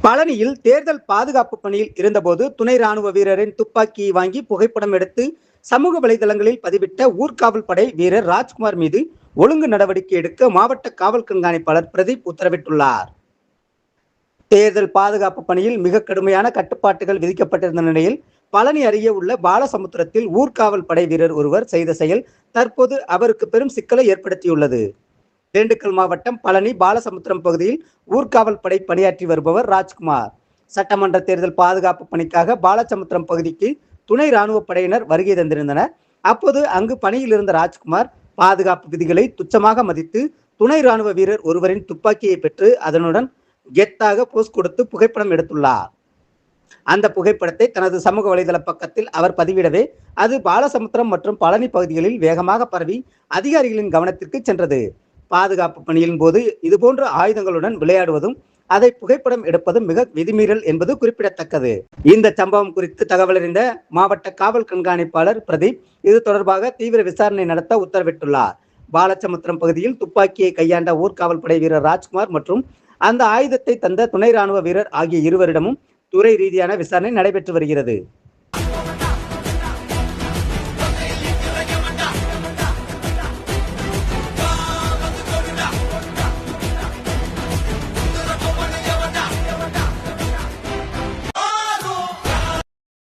பழனியில் தேர்தல் பாதுகாப்பு பணியில் இருந்தபோது துணை ராணுவ வீரரின் துப்பாக்கியை வாங்கி புகைப்படம் எடுத்து சமூக வலைதளங்களில் பதிவிட்ட ஊர்காவல் படை வீரர் ராஜ்குமார் மீது ஒழுங்கு நடவடிக்கை எடுக்க மாவட்ட காவல் கண்காணிப்பாளர் பிரதீப் உத்தரவிட்டுள்ளார். தேர்தல் பாதுகாப்பு பணியில் மிக கடுமையான கட்டுப்பாட்டுகள் விதிக்கப்பட்டிருந்த நிலையில் பழனி அருகே உள்ள பாலசமுத்திரத்தில் ஊர்காவல் படை வீரர் ஒருவர் செய்த செயல் தற்போது அவருக்கு பெரும் சிக்கலை ஏற்படுத்தியுள்ளது. திண்டுக்கல் மாவட்டம் பழனி பாலசமுத்திரம் பகுதியில் ஊர்காவல் படை பணியாற்றி வருபவர் ராஜ்குமார். சட்டமன்ற தேர்தல் பாதுகாப்பு பணிக்காக பாலசமுத்திரம் பகுதிக்கு துணை ராணுவ படையினர் வருகை தந்திருந்தனர். அப்போது அங்கு பணியில் இருந்த ராஜ்குமார் பாதுகாப்பு விதிகளை துச்சமாக மதித்து துணை ராணுவ வீரர் ஒருவரின் துப்பாக்கியை பெற்று அதனுடன் கெத்தாக போஸ் கொடுத்து புகைப்படம் எடுத்துள்ளார். அந்த புகைப்படத்தை தனது சமூக வலைதள பக்கத்தில் அவர் பதிவிடவே அது பாலசமுத்திரம் மற்றும் பழனி பகுதிகளில் வேகமாக பரவி அதிகாரிகளின் கவனத்திற்கு சென்றது. பாதுகாப்பு பணியின் போது இதுபோன்ற ஆயுதங்களுடன் விளையாடுவதும் அதை புகைப்படம் எடுப்பதும் மிக விதிமீறல் என்பது குறிப்பிடத்தக்கது. இந்த சம்பவம் குறித்து தகவல் அறிந்த மாவட்ட காவல் கண்காணிப்பாளர் பிரதீப் இது தொடர்பாக தீவிர விசாரணை நடத்த உத்தரவிட்டுள்ளார். பாலசமுத்திரம் பகுதியில் துப்பாக்கியை கையாண்ட ஊர்காவல் படை வீரர் ராஜ்குமார் மற்றும் அந்த ஆயுதத்தை தந்த துணை ராணுவ வீரர் ஆகிய இருவரிடமும் துறை ரீதியான விசாரணை நடைபெற்று வருகிறது.